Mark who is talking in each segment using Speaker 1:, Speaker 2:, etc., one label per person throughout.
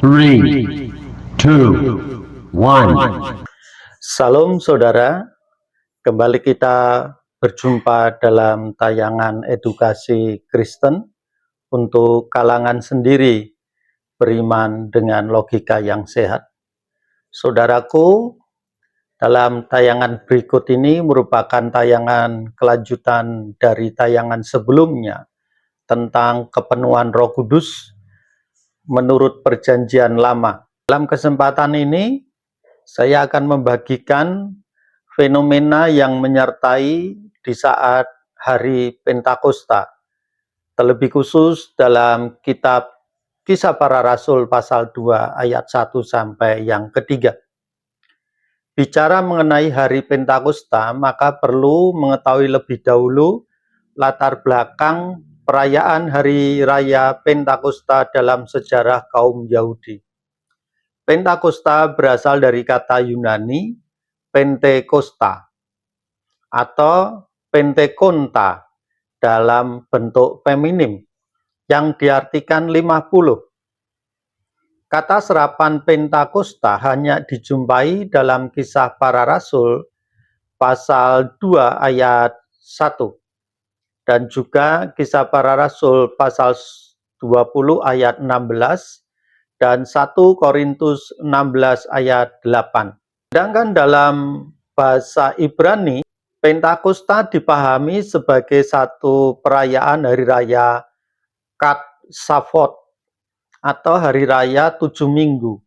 Speaker 1: 3, 2, 1.
Speaker 2: Salam saudara, kembali kita berjumpa dalam tayangan edukasi Kristen untuk kalangan sendiri beriman dengan logika yang sehat. Saudaraku, dalam tayangan berikut ini merupakan tayangan kelanjutan dari tayangan sebelumnya tentang kepenuhan Roh Kudus menurut Perjanjian Lama. Dalam kesempatan ini, saya akan membagikan fenomena yang menyertai di saat hari Pentakosta, terlebih khusus dalam kitab Kisah Para Rasul pasal 2 ayat 1 sampai yang ketiga. Bicara mengenai hari Pentakosta, maka perlu mengetahui lebih dahulu latar belakang perayaan hari raya Pentakosta dalam sejarah kaum Yahudi. Pentakosta berasal dari kata Yunani Pentekosta atau Pentekonta dalam bentuk feminim yang diartikan 50. Kata serapan Pentakosta hanya dijumpai dalam Kisah Para Rasul pasal 2 ayat 1 dan juga Kisah Para Rasul pasal 20 ayat 16 dan 1 Korintus 16 ayat 8. Sedangkan dalam bahasa Ibrani, Pentakosta dipahami sebagai satu perayaan hari raya Shavuot atau hari raya 7 minggu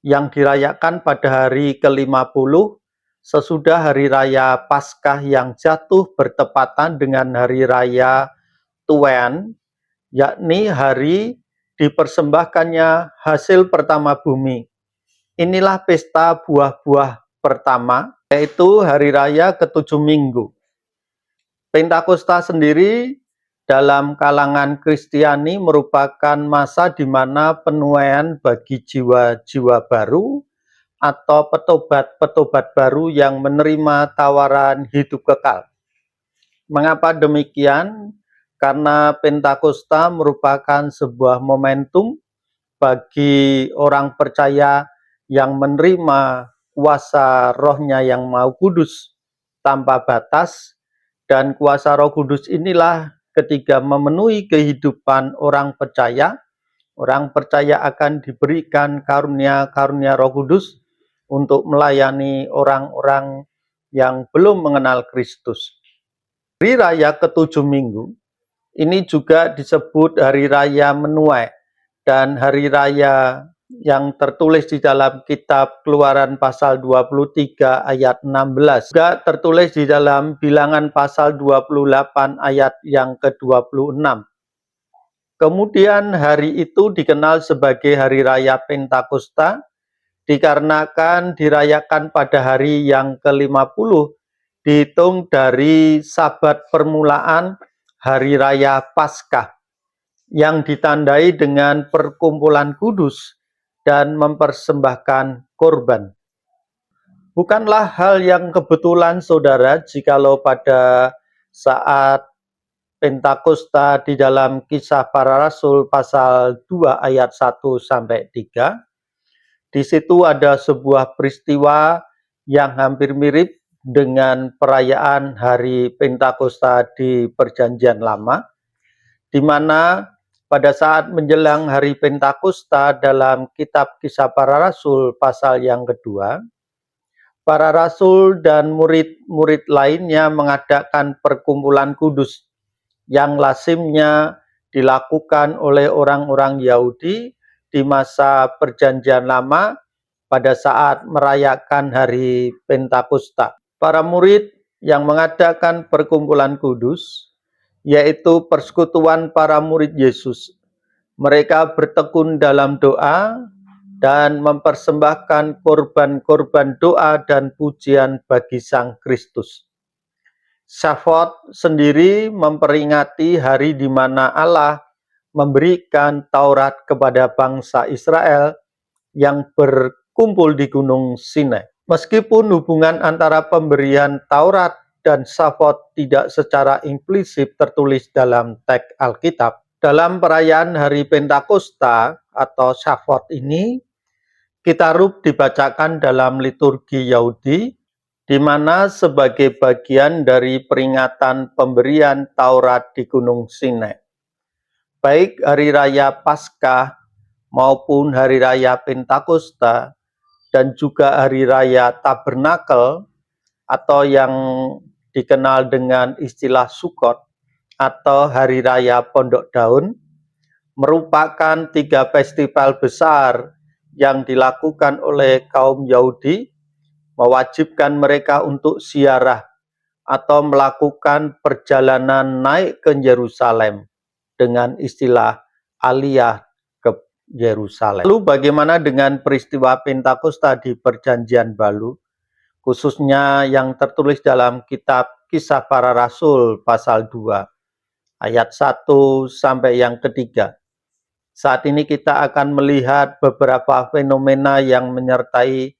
Speaker 2: yang dirayakan pada hari ke-50 sesudah hari raya Paskah yang jatuh bertepatan dengan hari raya Tuan, yakni hari dipersembahkannya hasil pertama bumi. Inilah pesta buah-buah pertama, yaitu hari raya ke-7 minggu. Pentakosta sendiri dalam kalangan Kristiani merupakan masa di mana penuaian bagi jiwa-jiwa baru atau petobat-petobat baru yang menerima tawaran hidup kekal. Mengapa demikian? Karena Pentakosta merupakan sebuah momentum bagi orang percaya yang menerima kuasa Roh-Nya yang Maha Kudus tanpa batas, dan kuasa Roh Kudus inilah ketika memenuhi kehidupan orang percaya akan diberikan karunia-karunia Roh Kudus untuk melayani orang-orang yang belum mengenal Kristus. Hari raya ke-7 minggu ini juga disebut hari raya menuai, dan hari raya yang tertulis di dalam kitab Keluaran pasal 23 ayat 16 juga tertulis di dalam Bilangan pasal 28 ayat yang ke-26. Kemudian hari itu dikenal sebagai hari raya Pentakosta dikarenakan dirayakan pada hari yang ke-50 dihitung dari Sabat permulaan hari raya Paskah yang ditandai dengan perkumpulan kudus dan mempersembahkan korban. Bukanlah hal yang kebetulan, saudara, jikalau pada saat Pentakosta di dalam Kisah Para Rasul pasal 2 ayat 1 sampai 3, di situ ada sebuah peristiwa yang hampir mirip dengan perayaan hari Pentakosta di Perjanjian Lama, di mana pada saat menjelang hari Pentakosta dalam kitab Kisah Para Rasul pasal yang kedua, para rasul dan murid-murid lainnya mengadakan perkumpulan kudus yang lazimnya dilakukan oleh orang-orang Yahudi di masa Perjanjian Lama pada saat merayakan hari Pentakosta. Para murid yang mengadakan perkumpulan kudus, yaitu persekutuan para murid Yesus. Mereka bertekun dalam doa dan mempersembahkan korban-korban doa dan pujian bagi Sang Kristus. Shavuot sendiri memperingati hari di mana Allah memberikan Taurat kepada bangsa Israel yang berkumpul di Gunung Sinai. Meskipun hubungan antara pemberian Taurat dan Shavuot tidak secara implisit tertulis dalam teks Alkitab, dalam perayaan hari Pentakosta atau Shavuot ini, Kitarub dibacakan dalam liturgi Yahudi, di mana sebagai bagian dari peringatan pemberian Taurat di Gunung Sinai. Baik hari raya Paskah maupun hari raya Pentakosta dan juga hari raya Tabernakel atau yang dikenal dengan istilah Sukkot atau hari raya Pondok Daun merupakan 3 festival besar yang dilakukan oleh kaum Yahudi, mewajibkan mereka untuk ziarah atau melakukan perjalanan naik ke Yerusalem dengan istilah aliyah ke Yerusalem. Lalu bagaimana dengan peristiwa Pentakosta di Perjanjian Baru, khususnya yang tertulis dalam kitab Kisah Para Rasul pasal 2 ayat 1 sampai yang ketiga. Saat ini kita akan melihat beberapa fenomena yang menyertai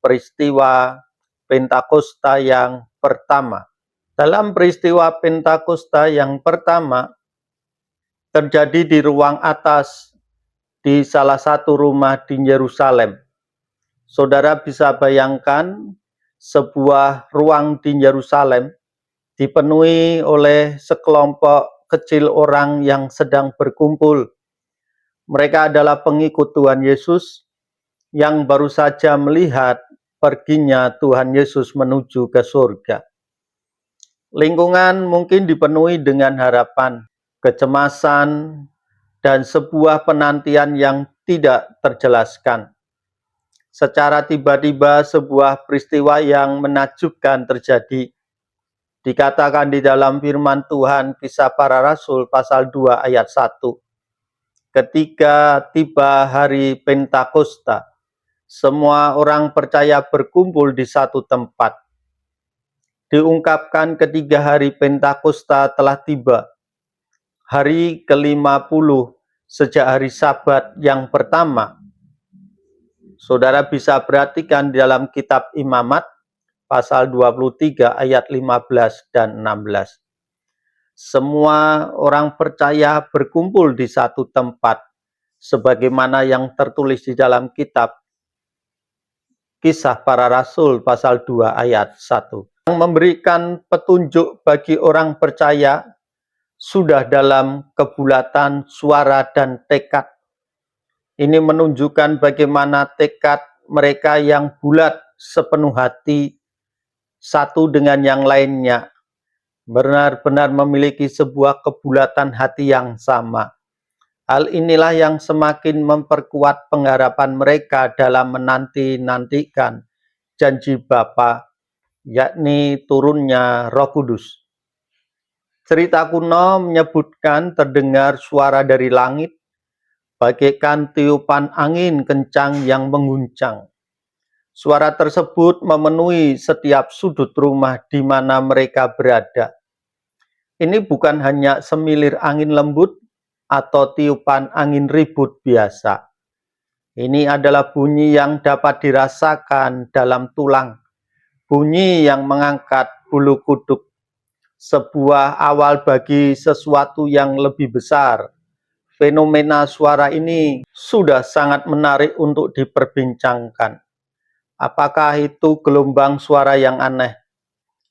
Speaker 2: peristiwa Pentakosta yang pertama. Dalam peristiwa Pentakosta yang pertama, terjadi di ruang atas di salah satu rumah di Yerusalem. Saudara bisa bayangkan sebuah ruang di Yerusalem dipenuhi oleh sekelompok kecil orang yang sedang berkumpul. Mereka adalah pengikut Tuhan Yesus yang baru saja melihat perginya Tuhan Yesus menuju ke surga. Lingkungan mungkin dipenuhi dengan harapan, kecemasan, dan sebuah penantian yang tidak terjelaskan. Secara tiba-tiba sebuah peristiwa yang menakjubkan terjadi. Dikatakan di dalam firman Tuhan Kisah Para Rasul pasal 2 ayat 1. Ketika tiba hari Pentakosta, semua orang percaya berkumpul di satu tempat. Diungkapkan ketiga hari Pentakosta telah tiba. Hari ke-50 sejak hari Sabat yang pertama. Saudara bisa perhatikan di dalam kitab Imamat pasal 23 ayat 15 dan 16. Semua orang percaya berkumpul di satu tempat sebagaimana yang tertulis di dalam kitab Kisah Para Rasul pasal 2 ayat 1. Yang memberikan petunjuk bagi orang percaya sudah dalam kebulatan suara dan tekad. Ini menunjukkan bagaimana tekad mereka yang bulat sepenuh hati satu dengan yang lainnya, benar-benar memiliki sebuah kebulatan hati yang sama. Hal inilah yang semakin memperkuat pengharapan mereka dalam menanti-nantikan janji Bapa, yakni turunnya Roh Kudus. Cerita kuno menyebutkan terdengar suara dari langit, bagaikan tiupan angin kencang yang mengguncang. Suara tersebut memenuhi setiap sudut rumah di mana mereka berada. Ini bukan hanya semilir angin lembut atau tiupan angin ribut biasa. Ini adalah bunyi yang dapat dirasakan dalam tulang, bunyi yang mengangkat bulu kuduk, sebuah awal bagi sesuatu yang lebih besar. Fenomena suara ini sudah sangat menarik untuk diperbincangkan. Apakah itu gelombang suara yang aneh?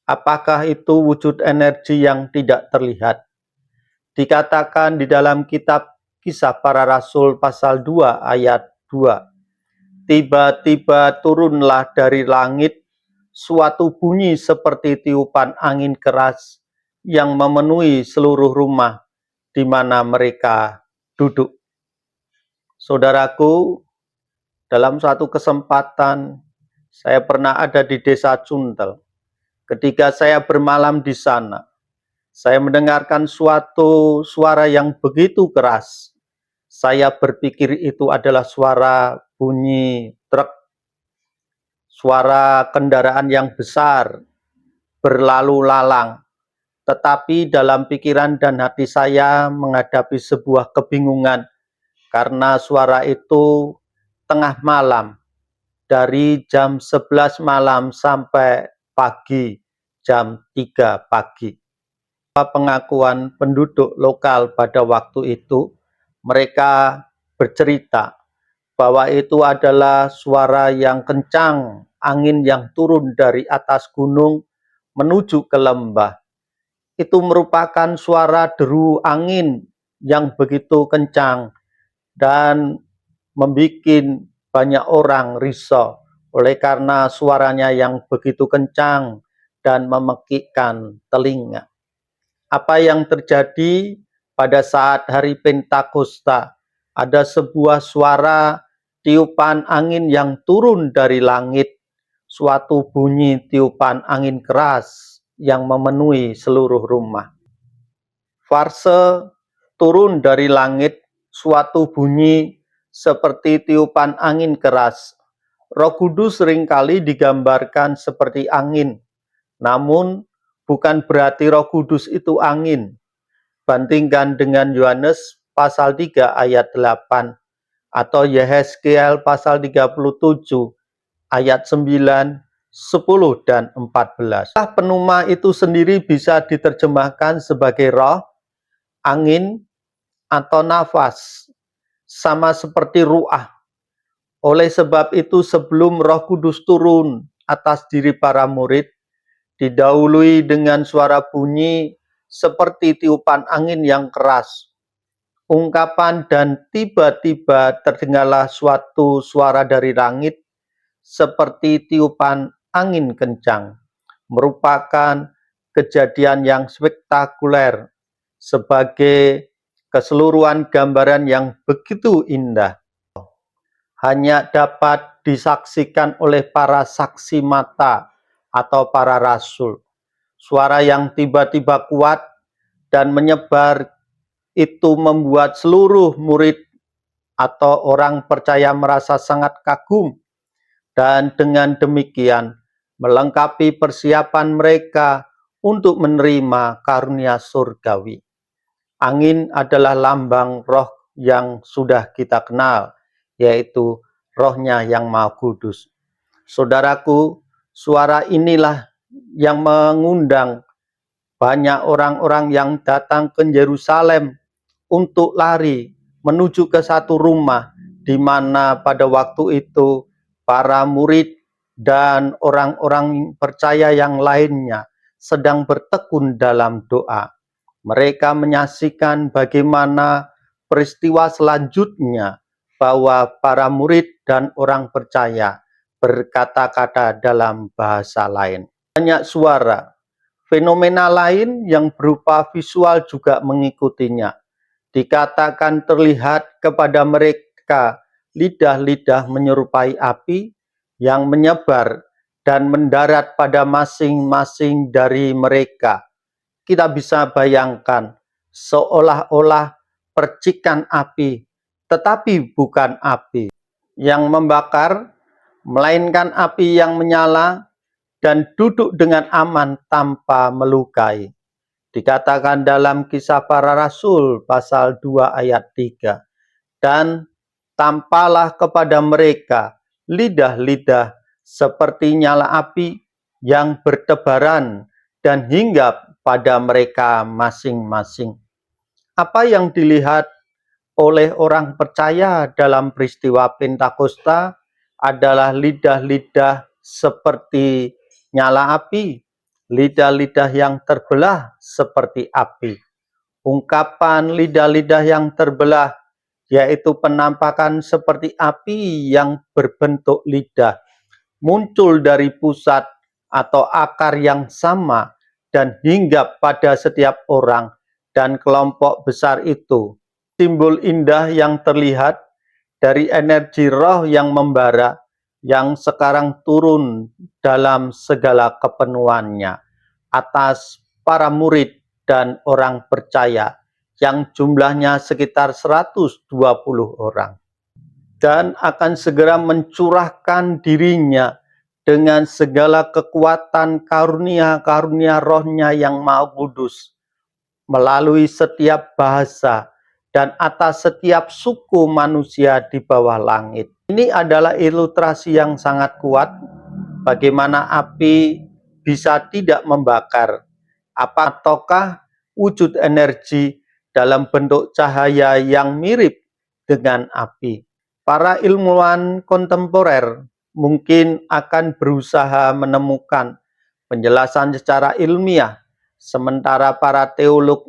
Speaker 2: Apakah itu wujud energi yang tidak terlihat? Dikatakan di dalam kitab Kisah Para Rasul pasal 2 ayat 2. Tiba-tiba turunlah dari langit suatu bunyi seperti tiupan angin keras yang memenuhi seluruh rumah di mana mereka duduk. Saudaraku, dalam suatu kesempatan saya pernah ada di desa Cuntel. Ketika saya bermalam di sana, saya mendengarkan suatu suara yang begitu keras. Saya berpikir itu adalah suara bunyi truk, suara kendaraan yang besar berlalu lalang. Tetapi dalam pikiran dan hati saya menghadapi sebuah kebingungan karena suara itu tengah malam, dari jam 11 malam sampai pagi jam 3 pagi. Pengakuan penduduk lokal pada waktu itu, mereka bercerita bahwa itu adalah suara yang kencang, angin yang turun dari atas gunung menuju ke lembah. Itu merupakan suara deru angin yang begitu kencang dan membuat banyak orang risau oleh karena suaranya yang begitu kencang dan memekikkan telinga. Apa yang terjadi pada saat hari Pentakosta? Ada sebuah suara tiupan angin yang turun dari langit, suatu bunyi tiupan angin keras yang memenuhi seluruh rumah. Farse turun dari langit, suatu bunyi seperti tiupan angin keras. Roh Kudus seringkali digambarkan seperti angin, namun bukan berarti Roh Kudus itu angin. Bandingkan dengan Yohanes pasal 3 ayat 8 atau Yehezkiel pasal 37 ayat 9, 10, dan 14. Pneuma itu sendiri bisa diterjemahkan sebagai roh, angin, atau nafas, sama seperti ruah. Oleh sebab itu sebelum Roh Kudus turun atas diri para murid, didahului dengan suara bunyi seperti tiupan angin yang keras. Ungkapan dan tiba-tiba terdengarlah suatu suara dari langit seperti tiupan angin kencang. Merupakan kejadian yang spektakuler sebagai keseluruhan gambaran yang begitu indah. Hanya dapat disaksikan oleh para saksi mata atau para rasul. Suara yang tiba-tiba kuat dan menyebar itu membuat seluruh murid atau orang percaya merasa sangat kagum, dan dengan demikian melengkapi persiapan mereka untuk menerima karunia surgawi. Angin adalah lambang roh yang sudah kita kenal, yaitu rohnya yang Maha Kudus. Saudaraku, suara inilah yang mengundang banyak orang-orang yang datang ke Yerusalem untuk lari menuju ke satu rumah, di mana pada waktu itu para murid dan orang-orang percaya yang lainnya sedang bertekun dalam doa. Mereka menyaksikan bagaimana peristiwa selanjutnya, bahwa para murid dan orang percaya berkata-kata dalam bahasa lain. Banyak suara. Fenomena lain yang berupa visual juga mengikutinya. Dikatakan terlihat kepada mereka lidah-lidah menyerupai api yang menyebar dan mendarat pada masing-masing dari mereka. Kita bisa bayangkan seolah-olah percikan api, tetapi bukan api yang membakar, melainkan api yang menyala dan duduk dengan aman tanpa melukai. Dikatakan dalam Kisah Para Rasul pasal 2 ayat 3. Dan tampaklah kepada mereka lidah-lidah seperti nyala api yang bertebaran dan hinggap pada mereka masing-masing. Apa yang dilihat oleh orang percaya dalam peristiwa Pentakosta adalah lidah-lidah seperti nyala api, lidah-lidah yang terbelah seperti api. Ungkapan lidah-lidah yang terbelah yaitu penampakan seperti api yang berbentuk lidah, muncul dari pusat atau akar yang sama dan hinggap pada setiap orang dan kelompok besar itu. Simbol indah yang terlihat dari energi roh yang membara, yang sekarang turun dalam segala kepenuhannya atas para murid dan orang percaya yang jumlahnya sekitar 120 orang. Dan akan segera mencurahkan dirinya dengan segala kekuatan karunia-karunia rohnya yang Maha Kudus melalui setiap bahasa dan atas setiap suku manusia di bawah langit. Ini adalah ilustrasi yang sangat kuat bagaimana api bisa tidak membakar. Ataukah wujud energi dalam bentuk cahaya yang mirip dengan api. Para ilmuwan kontemporer mungkin akan berusaha menemukan penjelasan secara ilmiah, sementara para teolog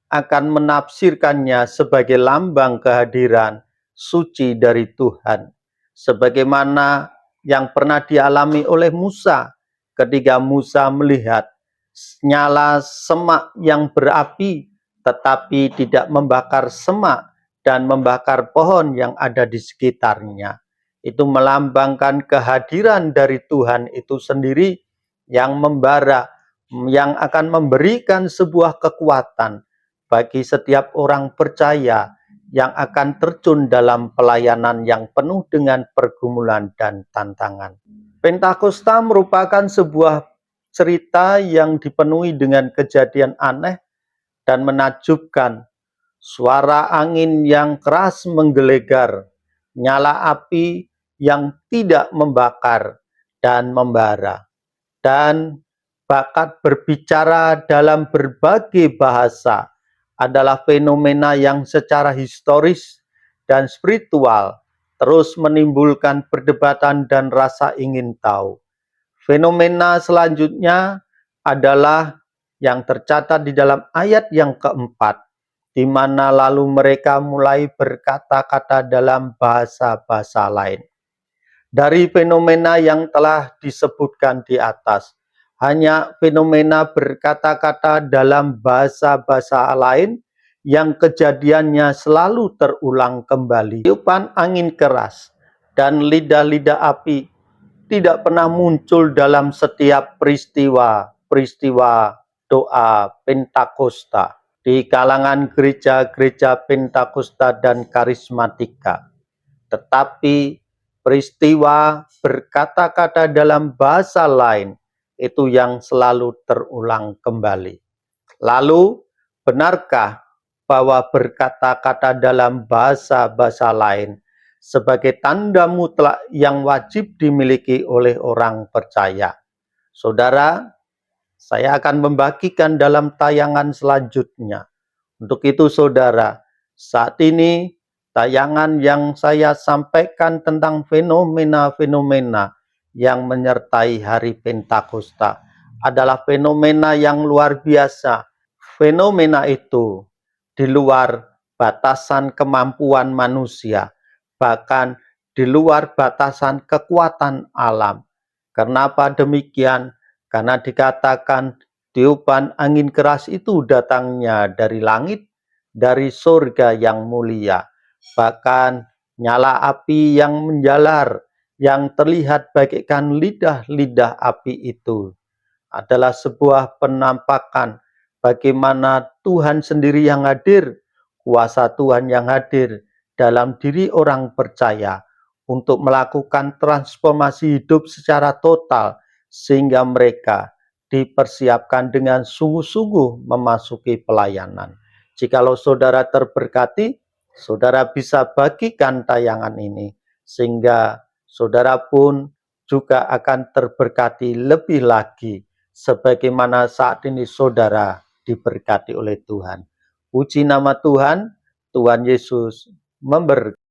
Speaker 2: akan menafsirkannya sebagai lambang kehadiran suci dari Tuhan, sebagaimana yang pernah dialami oleh Musa ketika Musa melihat nyala semak yang berapi tetapi tidak membakar semak dan membakar pohon yang ada di sekitarnya. Itu melambangkan kehadiran dari Tuhan itu sendiri yang membara, yang akan memberikan sebuah kekuatan bagi setiap orang percaya yang akan terjun dalam pelayanan yang penuh dengan pergumulan dan tantangan. Pentakosta merupakan sebuah cerita yang dipenuhi dengan kejadian aneh dan menakjubkan. Suara angin yang keras menggelegar, nyala api yang tidak membakar dan membara, dan bakat berbicara dalam berbagai bahasa adalah fenomena yang secara historis dan spiritual terus menimbulkan perdebatan dan rasa ingin tahu. Fenomena selanjutnya adalah yang tercatat di dalam ayat yang keempat, di mana lalu mereka mulai berkata-kata dalam bahasa-bahasa lain. Dari fenomena yang telah disebutkan di atas, hanya fenomena berkata-kata dalam bahasa-bahasa lain yang kejadiannya selalu terulang kembali. Tiupan angin keras dan lidah-lidah api tidak pernah muncul dalam setiap peristiwa doa Pentakosta di kalangan gereja-gereja Pentakosta dan Karismatika. Tetapi peristiwa berkata-kata dalam bahasa lain itu yang selalu terulang kembali. Lalu, benarkah bahwa berkata-kata dalam bahasa-bahasa lain sebagai tanda mutlak yang wajib dimiliki oleh orang percaya? Saudara, saya akan membagikan dalam tayangan selanjutnya. Untuk itu, saudara, saat ini tayangan yang saya sampaikan tentang fenomena-fenomena yang menyertai hari Pentakosta adalah fenomena yang luar biasa. Fenomena itu di luar batasan kemampuan manusia, bahkan di luar batasan kekuatan alam. Kenapa demikian? Karena dikatakan tiupan angin keras itu datangnya dari langit, dari surga yang mulia. Bahkan nyala api yang menjalar, yang terlihat bagaikan lidah-lidah api itu adalah sebuah penampakan bagaimana Tuhan sendiri yang hadir, kuasa Tuhan yang hadir dalam diri orang percaya untuk melakukan transformasi hidup secara total, sehingga mereka dipersiapkan dengan sungguh-sungguh memasuki pelayanan. Jikalau saudara terberkati, saudara bisa bagikan tayangan ini, sehingga saudara pun juga akan terberkati lebih lagi, sebagaimana saat ini saudara diberkati oleh Tuhan. Puji nama Tuhan, Tuhan Yesus memberkati.